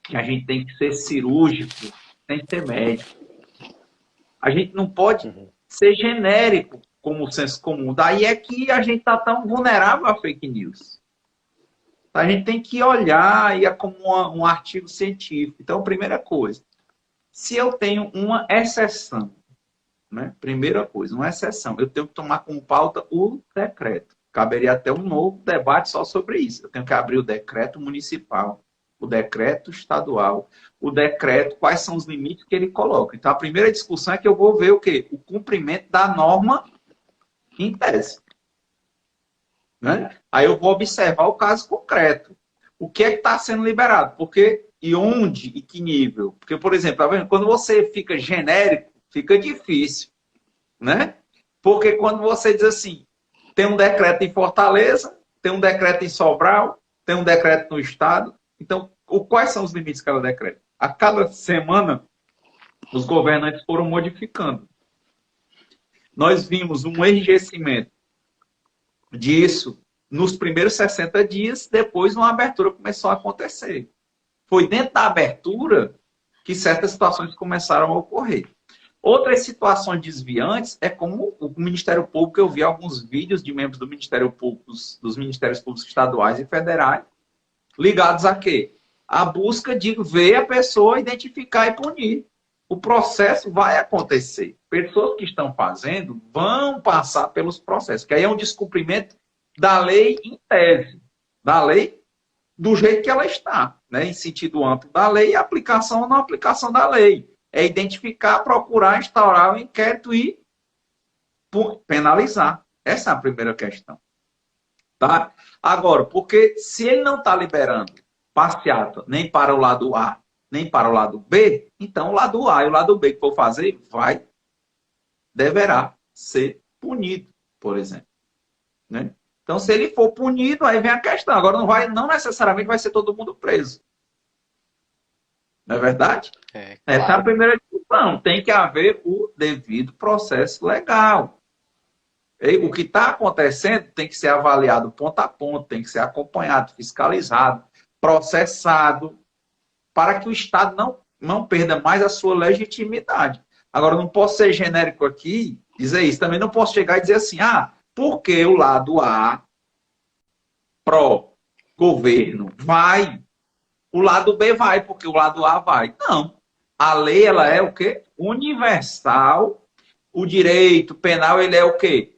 que a gente tem que ser cirúrgico, tem que ser médico. A gente não pode ser genérico como o senso comum. Daí é que a gente está tão vulnerável a fake news. A gente tem que olhar e é como um artigo científico. Então, primeira coisa, se eu tenho uma exceção, né? Primeira coisa, uma exceção, eu tenho que tomar como pauta o decreto. Caberia até um novo debate só sobre isso. Eu tenho que abrir o decreto municipal, o decreto estadual, o decreto, quais são os limites que ele coloca. Então, a primeira discussão é que eu vou ver o quê? O cumprimento da norma em tese. Né? Aí eu vou observar o caso concreto. O que é que está sendo liberado? Porque, e onde e que nível? Porque, por exemplo, tá vendo? Quando você fica genérico, fica difícil. Né? Porque quando você diz assim, tem um decreto em Fortaleza, tem um decreto em Sobral, tem um decreto no Estado. Então, quais são os limites de cada decreto? A cada semana, os governantes foram modificando. Nós vimos um enrijecimento disso nos primeiros 60 dias, depois uma abertura começou a acontecer. Foi dentro da abertura que certas situações começaram a ocorrer. Outras situações desviantes é como o Ministério Público, eu vi alguns vídeos de membros do Ministério Público, dos Ministérios Públicos estaduais e federais, ligados a quê? A busca de ver a pessoa, identificar e punir. O processo vai acontecer. Pessoas que estão fazendo vão passar pelos processos, que aí é um descumprimento da lei em tese, da lei do jeito que ela está, né? Em sentido amplo da lei, aplicação ou não aplicação da lei. É identificar, procurar, instaurar o inquérito e penalizar. Essa é a primeira questão. Tá? Agora, porque se ele não está liberando passeata nem para o lado A, nem para o lado B, então o lado A e o lado B que for fazer, deverá ser punido, por exemplo. Né? Então, se ele for punido, aí vem a questão. Agora, não necessariamente vai ser todo mundo preso. Não é verdade? Claro. Essa é a primeira discussão. Tem que haver o devido processo legal. E o que está acontecendo tem que ser avaliado ponto a ponto, tem que ser acompanhado, fiscalizado, processado, para que o Estado não perda mais a sua legitimidade. Agora, não posso ser genérico aqui, dizer isso. Também não posso chegar e dizer assim, porque o lado A, pró-governo, vai, o lado B vai, porque o lado A vai. Não. A lei, ela é o quê? Universal. O direito penal, ele é o quê?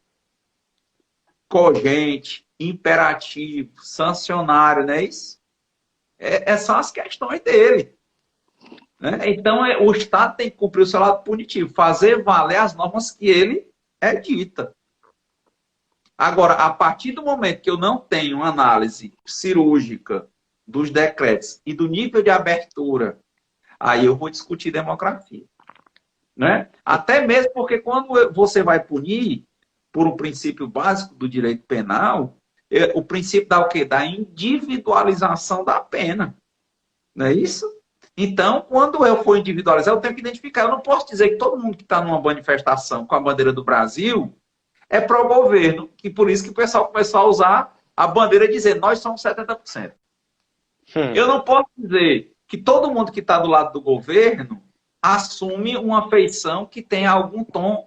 Cogente, imperativo, sancionário, não é isso? Essas são as questões dele. Né? Então, o Estado tem que cumprir o seu lado punitivo, fazer valer as normas que ele edita. Agora, a partir do momento que eu não tenho análise cirúrgica dos decretos e do nível de abertura, aí eu vou discutir democracia. Né? Até mesmo porque quando você vai punir, por um princípio básico do direito penal, o princípio da o quê? Da individualização da pena. Não é isso? Então, quando eu for individualizar, eu tenho que identificar. Eu não posso dizer que todo mundo que está numa manifestação com a bandeira do Brasil é pró-governo, que por isso que o pessoal começou a usar a bandeira e dizer nós somos 70%. Eu não posso dizer que todo mundo que está do lado do governo assume uma feição que tem algum tom,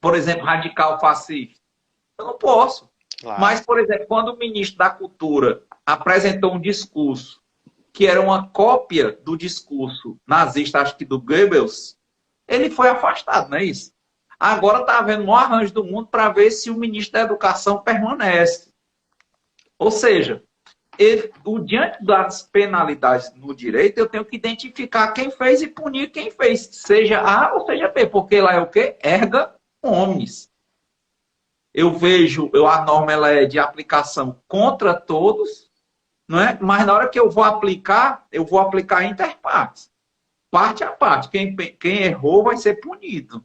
por exemplo, radical fascista. Eu não posso. Claro. Mas, por exemplo, quando o ministro da Cultura apresentou um discurso que era uma cópia do discurso nazista, acho que do Goebbels, ele foi afastado, não é isso? Agora está havendo um arranjo do mundo para ver se o ministro da Educação permanece. Ou seja, diante das penalidades no direito, eu tenho que identificar quem fez e punir quem fez, seja A ou seja B, porque lá é o quê? Erga omnes. Eu vejo, a norma ela é de aplicação contra todos, não é? Mas na hora que eu vou aplicar inter partes. Parte a parte. Quem errou vai ser punido.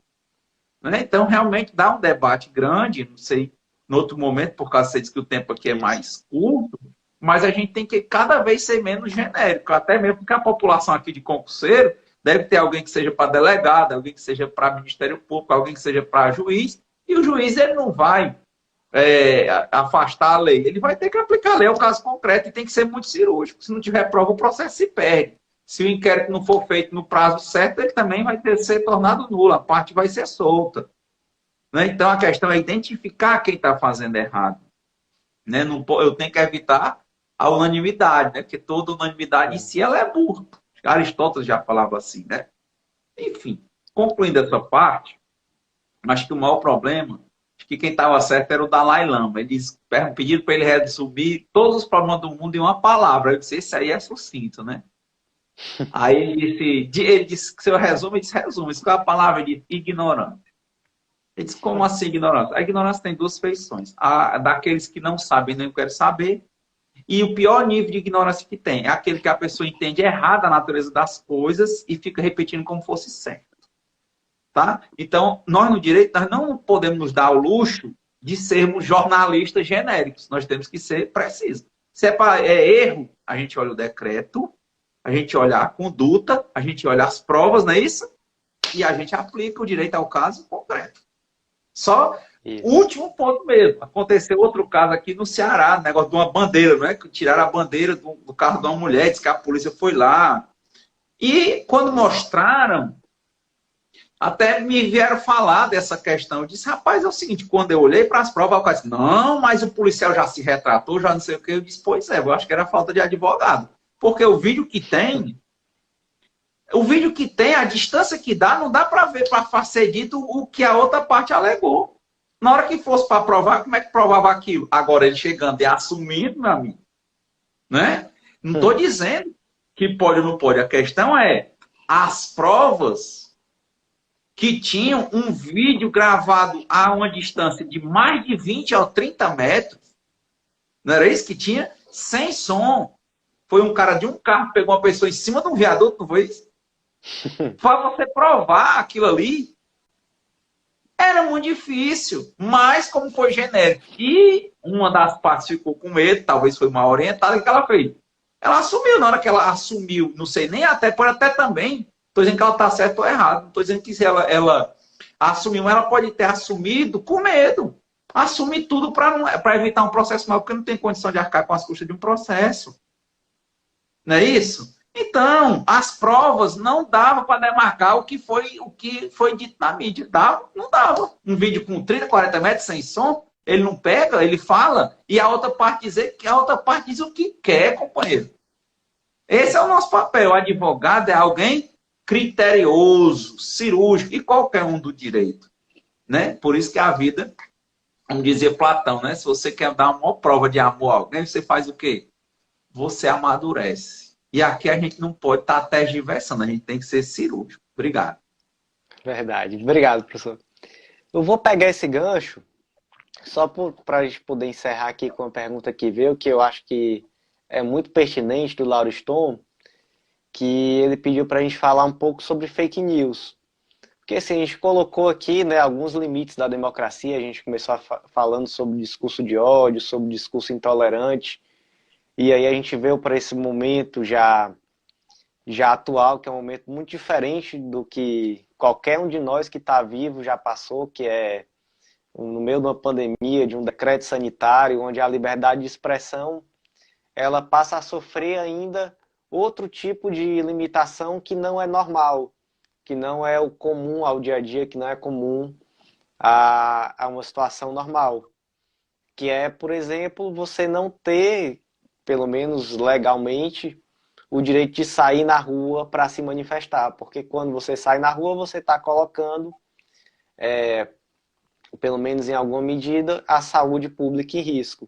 né? Então, realmente dá um debate grande, não sei, no outro momento, por causa que você disse que o tempo aqui é Isso. mais curto, mas a gente tem que cada vez ser menos genérico, até mesmo porque a população aqui de Concurseiro deve ter alguém que seja para delegado, alguém que seja para Ministério Público, alguém que seja para juiz, e o juiz ele não vai afastar a lei, ele vai ter que aplicar a lei ao caso concreto e tem que ser muito cirúrgico. Se não tiver prova, o processo se perde. Se o inquérito não for feito no prazo certo, ele também vai ter que ser tornado nulo, a parte vai ser solta. Né? Então, a questão é identificar quem está fazendo errado. Né? Não, eu tenho que evitar a unanimidade, né? Porque toda unanimidade em si ela é burra. Aristóteles já falava assim, né? Enfim, concluindo essa parte, acho que o maior problema, acho que quem estava certo era o Dalai Lama. Eles pediram para ele resumir todos os problemas do mundo em uma palavra. Eu disse, esse aí é sucinto, né? Aí ele disse que se eu resumo, ele disse, resume. Isso é a palavra? Ele disse, ignorante. Ele disse, como assim ignorância? A ignorância tem duas feições. A daqueles que não sabem, nem querem saber. E o pior nível de ignorância que tem é aquele que a pessoa entende errado a natureza das coisas e fica repetindo como fosse certo. Tá? Então, nós no direito, nós não podemos nos dar o luxo de sermos jornalistas genéricos. Nós temos que ser precisos. Se é erro, a gente olha o decreto, a gente olha a conduta, a gente olha as provas, não é isso? E a gente aplica o direito ao caso concreto. Só Isso. o último ponto mesmo. Aconteceu outro caso aqui no Ceará, negócio de uma bandeira, não é? Que tiraram a bandeira do carro de uma mulher, disse que a polícia foi lá. E quando mostraram, até me vieram falar dessa questão. Eu disse, rapaz, é o seguinte, quando eu olhei para as provas, o cara disse, não, mas o policial já se retratou, já não sei o que. Eu disse, pois é, eu acho que era falta de advogado. Porque o vídeo que tem, a distância que dá, não dá para ver, para ser dito o que a outra parte alegou. Na hora que fosse para provar, como é que provava aquilo? Agora ele chegando e assumindo, meu amigo, né? Não estou dizendo que pode ou não pode. A questão é as provas que tinham um vídeo gravado a uma distância de mais de 20 ou 30 metros. Não era isso que tinha? Sem som. Foi um cara de um carro, pegou uma pessoa em cima de um viaduto, não foi isso? Para você provar aquilo ali, era muito difícil. Mas, como foi genérico, e uma das partes ficou com medo, talvez foi mal orientada, o que ela fez? Ela assumiu. Na hora que ela assumiu, não sei nem até, pode até também. Estou dizendo que ela está certa ou errada. Não estou dizendo que se ela assumiu, ela pode ter assumido com medo. Assume tudo para evitar um processo mal, porque não tem condição de arcar com as custas de um processo. Não é isso? Então, as provas não davam para demarcar o que foi dito na mídia. Dava, não dava. Um vídeo com 30, 40 metros sem som, ele não pega, ele fala, e a outra parte diz o que quer, companheiro. Esse é o nosso papel. O advogado é alguém criterioso, cirúrgico, e qualquer um do direito. Né? Por isso que a vida, como dizia Platão, né? Se você quer dar uma prova de amor a alguém, você faz o quê? Você amadurece. E aqui a gente não pode estar tergiversando, a gente tem que ser cirúrgico. Obrigado. Verdade. Obrigado, professor. Eu vou pegar esse gancho só para a gente poder encerrar aqui com uma pergunta que veio, que eu acho que é muito pertinente do Lauro Stone, que ele pediu para a gente falar um pouco sobre fake news. Porque assim, a gente colocou aqui, né, alguns limites da democracia, a gente começou falando sobre discurso de ódio, sobre discurso intolerante, e aí a gente veio para esse momento já atual, que é um momento muito diferente do que qualquer um de nós que está vivo já passou, que é no meio de uma pandemia, de um decreto sanitário, onde a liberdade de expressão ela passa a sofrer ainda outro tipo de limitação que não é normal, que não é o comum ao dia a dia, que não é comum a uma situação normal. Que é, por exemplo, você não ter, pelo menos legalmente, o direito de sair na rua para se manifestar. Porque quando você sai na rua, você está colocando, pelo menos em alguma medida, a saúde pública em risco.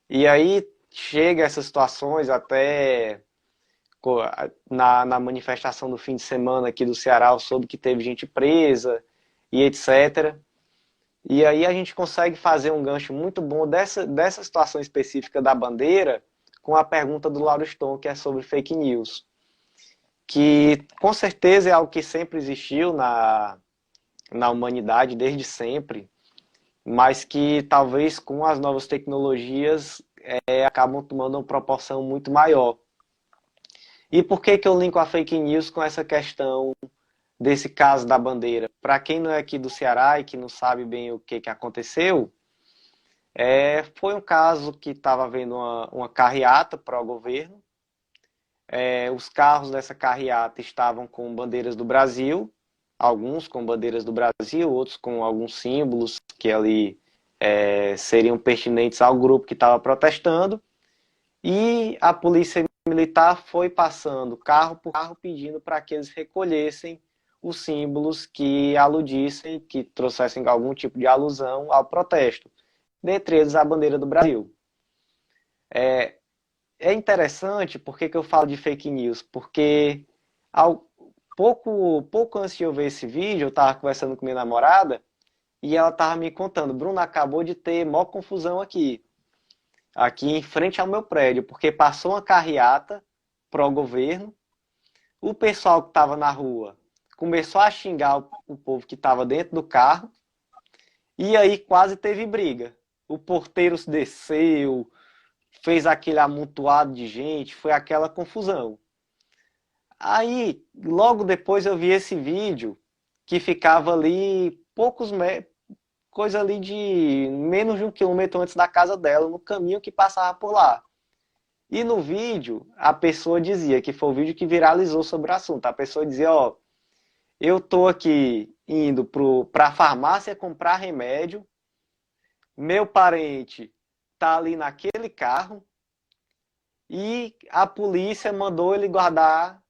E aí chega essas situações até na manifestação do fim de semana aqui do Ceará, eu soube que teve gente presa e etc. E aí a gente consegue fazer um gancho muito bom dessa situação específica da bandeira com a pergunta do Lauro Stone, que é sobre fake news. Que com certeza é algo que sempre existiu na humanidade desde sempre, mas que talvez com as novas tecnologias acabam tomando uma proporção muito maior. E por que que eu linko a fake news com essa questão desse caso da bandeira? Para quem não é aqui do Ceará e que não sabe bem o que que aconteceu, foi um caso que estava havendo uma carreata para o governo. Os carros dessa carreata estavam com bandeiras do Brasil, alguns com bandeiras do Brasil, outros com alguns símbolos que ali seriam pertinentes ao grupo que estava protestando. E a polícia militar foi passando carro por carro pedindo para que eles recolhessem os símbolos que aludissem, que trouxessem algum tipo de alusão ao protesto, dentre eles a bandeira do Brasil. É interessante, por que eu falo de fake news? Porque pouco antes de eu ver esse vídeo, eu estava conversando com minha namorada e ela estava me contando, Bruno, acabou de ter maior confusão aqui em frente ao meu prédio, porque passou uma carreata pro governo, o pessoal que estava na rua começou a xingar o povo que estava dentro do carro, e aí quase teve briga. O porteiro se desceu, fez aquele amontoado de gente, foi aquela confusão. Aí, logo depois eu vi esse vídeo que ficava ali coisa ali de menos de 1 quilômetro antes da casa dela, no caminho que passava por lá. E no vídeo, a pessoa dizia, que foi o vídeo que viralizou sobre o assunto, a pessoa dizia, ó, eu tô aqui indo para a farmácia comprar remédio, meu parente tá ali naquele carro e a polícia mandou ele guardar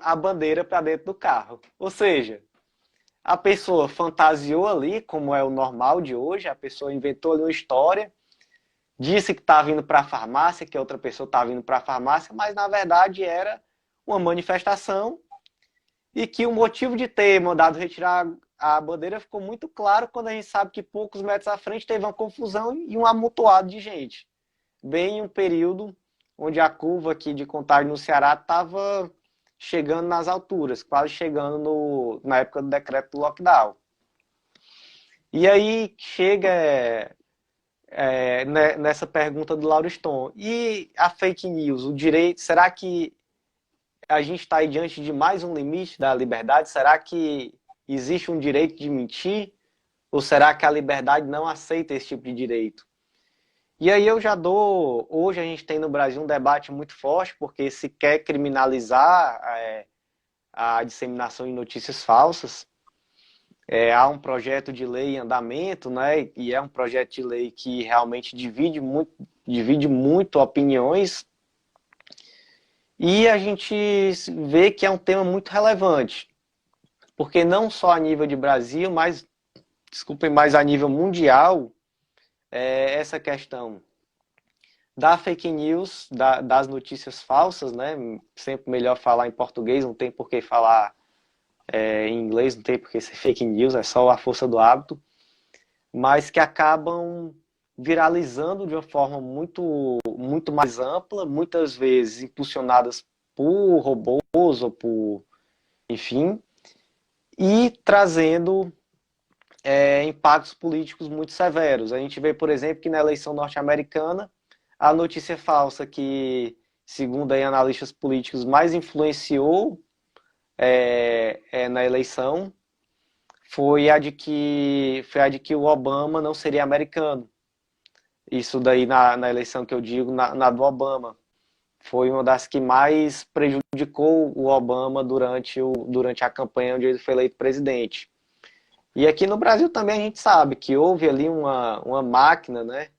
a bandeira para dentro do carro. Ou seja, a pessoa fantasiou ali, como é o normal de hoje, a pessoa inventou ali uma história, disse que estava indo para a farmácia, que a outra pessoa estava indo para a farmácia, mas na verdade era uma manifestação e que o motivo de ter mandado retirar a bandeira ficou muito claro quando a gente sabe que poucos metros à frente teve uma confusão e um amontoado de gente. Bem em um período onde a curva aqui de contágio no Ceará estava chegando nas alturas, quase chegando na época do decreto do lockdown. E aí chega nessa pergunta do Lauriston. E a fake news, o direito, será que a gente está aí diante de mais um limite da liberdade? Será que existe um direito de mentir? Ou será que a liberdade não aceita esse tipo de direito? E aí eu já dou... Hoje a gente tem no Brasil um debate muito forte, porque se quer criminalizar a disseminação de notícias falsas. Há um projeto de lei em andamento, né? E é um projeto de lei que realmente divide muito opiniões. E a gente vê que é um tema muito relevante, porque não só a nível de Brasil, mas, desculpem, mas a nível mundial, essa questão da fake news, das notícias falsas, né? Sempre melhor falar em português, não tem por que falar em inglês, não tem por que ser fake news, é só a força do hábito, mas que acabam viralizando de uma forma muito mais ampla, muitas vezes impulsionadas por robôs ou por, enfim, e trazendo impactos políticos muito severos. A gente vê, por exemplo, que na eleição norte-americana, a notícia falsa que, segundo aí analistas políticos, mais influenciou na eleição foi a de que o Obama não seria americano. Isso daí na eleição que eu digo, na do Obama. Foi uma das que mais prejudicou o Obama durante a campanha onde ele foi eleito presidente. E aqui no Brasil também a gente sabe que houve ali uma máquina, né?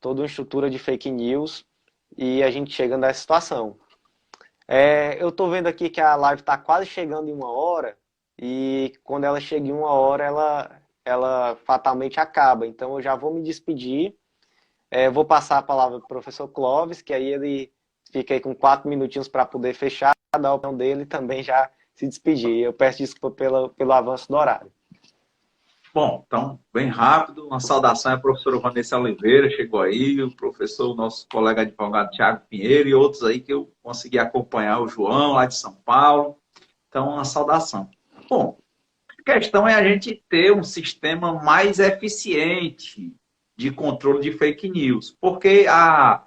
Toda uma estrutura de fake news e a gente chega nessa situação. Eu estou vendo aqui que a live está quase chegando em 1 hora e quando ela chega em 1 hora ela fatalmente acaba. Então eu já vou me despedir. Vou passar a palavra para o professor Clóvis, que aí ele fica aí com 4 minutinhos para poder fechar, dar a opinião dele e também já se despedir. Eu peço desculpa pelo avanço do horário. Bom, então, bem rápido, uma saudação à professora Vanessa Oliveira, chegou aí, o professor, nosso colega advogado Tiago Pinheiro e outros aí que eu consegui acompanhar, o João, lá de São Paulo. Então, uma saudação. Bom, questão é a gente ter um sistema mais eficiente de controle de fake news, porque a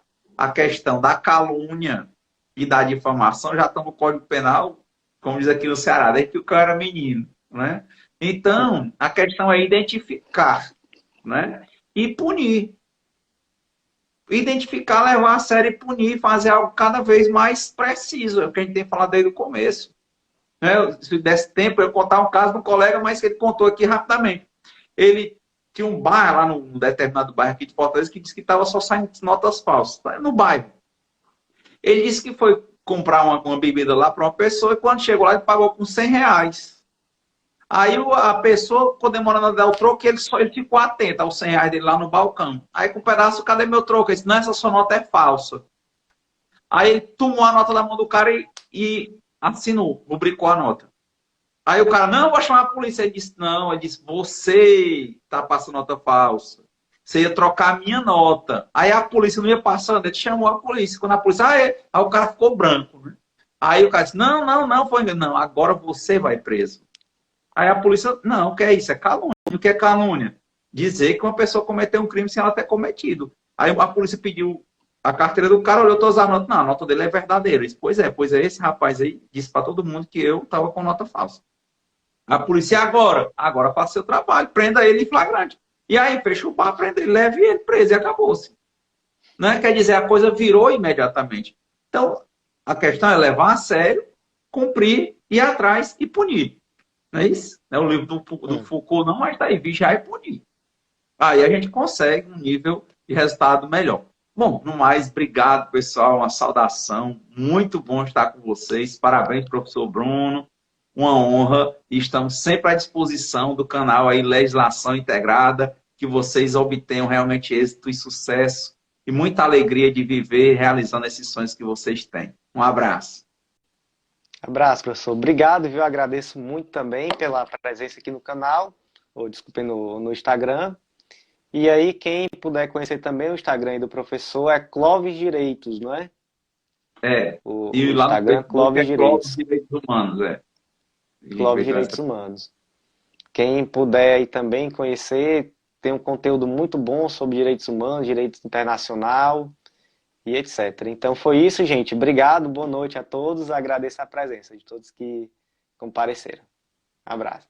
questão da calúnia e da difamação já estão no Código Penal, como diz aqui no Ceará, desde que o cara era menino, né? Então, a questão é identificar, né? E punir. Identificar, levar a sério e punir, fazer algo cada vez mais preciso, é o que a gente tem falado desde o começo. Né? Se desse tempo, eu ia contar um caso de um colega, mas que ele contou aqui rapidamente. Ele tinha um bairro lá num determinado bairro aqui de Fortaleza que disse que estava só saindo notas falsas. No bairro. Ele disse que foi comprar uma bebida lá para uma pessoa e quando chegou lá ele pagou com R$ 100. Aí a pessoa, quando demorando a dar o troco, ele ficou atento aos R$ 100 dele lá no balcão. Aí com o pedaço, cadê meu troco? Ele disse, não, essa sua nota é falsa. Aí ele tomou a nota da mão do cara e assinou, rubricou a nota. Aí o cara, não, vou chamar a polícia. Ele disse, não, ele disse, você está passando nota falsa. Você ia trocar a minha nota. Aí a polícia não ia passando, ele chamou a polícia. Quando a polícia, aí o cara ficou branco. Né? Aí o cara disse, não, não, não, foi não, agora você vai preso. Aí a polícia, não, o que é isso? É calúnia. O que é calúnia? Dizer que uma pessoa cometeu um crime sem ela ter cometido. Aí a polícia pediu a carteira do cara, olhou todas as notas. Não, a nota dele é verdadeira. Disse, pois é, esse rapaz aí disse para todo mundo que eu estava com nota falsa. A polícia, agora faça seu trabalho, prenda ele em flagrante. E aí, fecha o bar, prenda ele, leve ele preso e acabou-se. Né? Quer dizer, a coisa virou imediatamente. Então, a questão é levar a sério, cumprir, ir atrás e punir. Não é isso? É o livro do Foucault, não, mas está aí, vigiar e punir. Aí a gente consegue um nível de resultado melhor. Bom, no mais, obrigado, pessoal, uma saudação, muito bom estar com vocês, parabéns, professor Bruno, uma honra, e estamos sempre à disposição do canal aí Legislação Integrada, que vocês obtenham realmente êxito e sucesso, e muita alegria de viver realizando esses sonhos que vocês têm. Um abraço. Abraço, professor. Obrigado, viu? Agradeço muito também pela presença aqui no canal, ou desculpe, no Instagram. E aí, quem puder conhecer também o Instagram aí do professor é Clóvis Direitos, não é? E O lá no Instagram Facebook Clóvis é Clóvis Direitos. Direitos Humanos, E Clóvis veja Direitos Humanos. Quem puder aí também conhecer, tem um conteúdo muito bom sobre direitos humanos, direito internacional e etc. Então foi isso, gente. Obrigado, boa noite a todos. Agradeço a presença de todos que compareceram. Abraço.